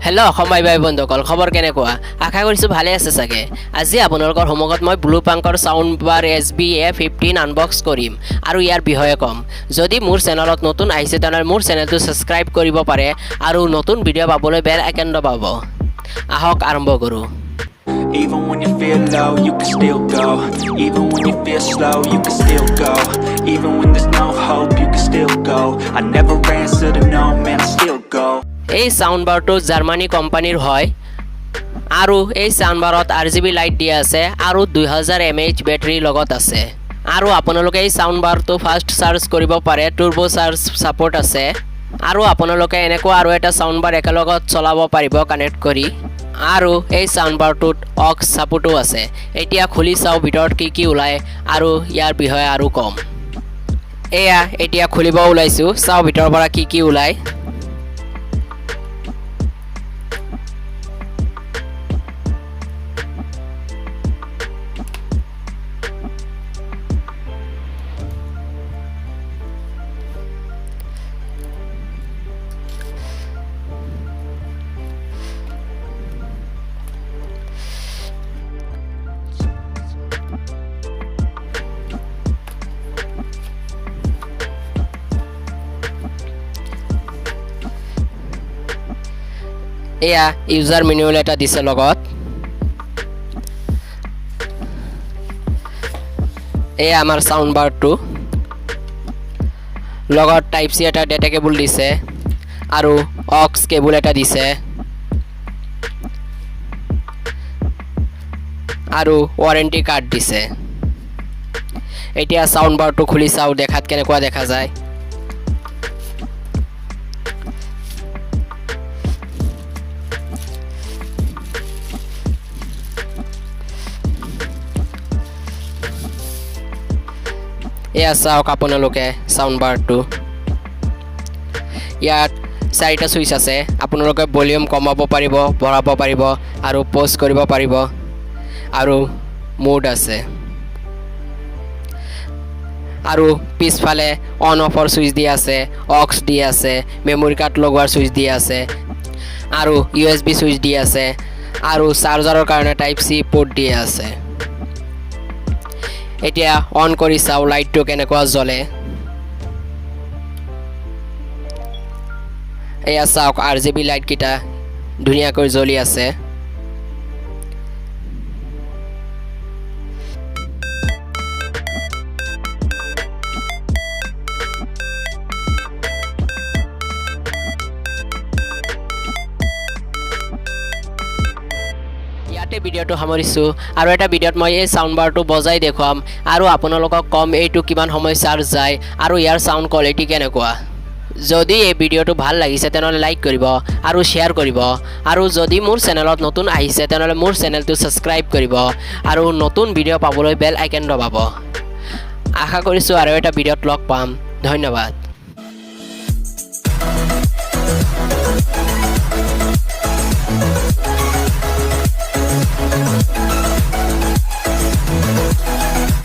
Hello' সময় বাই বন্ধুসকল খবৰ কেনেকুৱা আশা কৰিছো ভালে আছে চাগে আজি আপোনালোকৰ সমগত মই ব্লুপাংকৰ সাউন্ডবাৰ SBA15 আনবক্স কৰিম আৰু ইয়াৰ বিষয়ে কম যদি মোৰ চেনেলত নতুন আহিছে তেনে মোৰ চেনেলটো সাবস্ক্ৰাইব কৰিব পাৰে আৰু নতুন ভিডিঅ' পাবলৈ বেল আইকন দবাব আহক আৰম্ভ কৰো Even when you feel low, you can still go. Even when you feel slow, you can still go. Even when there's no hope, you can still go. I never answer to no, man, I still go. এই সাউন্ডবাৰটো Germany কোম্পানীৰ হয় আৰু এই সাউন্ডবাৰত RGB light দিয়া আছে আৰু 2000 mAh battery লগত আছে আৰু আপোনালোকে এই সাউন্ডবাৰটো ফাষ্ট চাৰ্জ কৰিব পাৰে টাৰ্বো চাৰ্জ সাপোৰ্ট আছে আৰু আপোনালোকে এনেকুৱা আৰু এটা সাউন্ডবাৰ একেলগত চলাব পাৰিব কানেক্ট কৰি আৰু এই সাউন্ডবাৰটোত অক্স সাপোৰ্টও আছে এতিয়া খুলি চাও ভিতৰত কি ওলাই আৰু ইয়াৰ বিষয়ে আৰু কম এয়া এতিয়া খুলিব ওলাইছো চাও ভিতৰৰ পৰা কি ওলাই এয়া ইউজাৰ মেনুৱেল এটা দিছে লগত এয়া আমাৰ সাউন্ডবাৰটো লগত টাইপ সি এটা ডেটা কেবল দিছে আৰু অক্স কেবল এটা দিছে আৰু ওয়াৰেন্টি কাৰ্ড দিছে এতিয়া সাউন্ডবাৰটো খুলি চাও দেখাত কেনেকুৱা দেখা যায় এয়া চাওক আপোনালোকে সাউন্ডবাৰটো ইয়াত চাৰিটা সুইচ আছে আপোনালোকে ভলিউম কমাব পাৰিব বঢ়াব পাৰিব আৰু পজ কৰিব পাৰিব আৰু মোড আছে আৰু পিছফালে অন অফৰ সুইচ দিয়া আছে অক্স দিয়া আছে মেমৰি কাৰ্ড লগোৱাৰ সুইচ দিয়া আছে আৰু USB সুইচ দিয়া আছে আৰু চাৰ্জাৰৰ কাৰণে টাইপ সি পোৰ্ট দিয়া আছে এতিয়া অন কৰি চাও লাইটটো কেনেকুৱা জ্বলে এয়া চাওক RGB লাইট কিটা ধুনিয়াকৈ জ্বলি আছে ভিডিঅ'টো সামৰিছো আৰু এটা ভিডিঅ'ত মই এই সাউন্ডবাৰটো বজাই দেখুৱাম আৰু আপোনালোকক কম এইটো কিমান সময় চাৰ্জ যায় আৰু ইয়াৰ সাউন্ড কোৱালিটি কেনেকুৱা যদি এই ভিডিঅ'টো ভাল লাগিছে তেনলে লাইক কৰিব আৰু শেয়াৰ কৰিব আৰু যদি মোৰ চেনেলত নতুন আহিছে তেনলে মোৰ চেনেলটো সাবস্ক্ৰাইব কৰিব আৰু নতুন ভিডিঅ' পাবলৈ বেল আইকন দবাব আশা কৰিছো আৰু এটা ভিডিঅ'ত লগ পাম ধন্যবাদ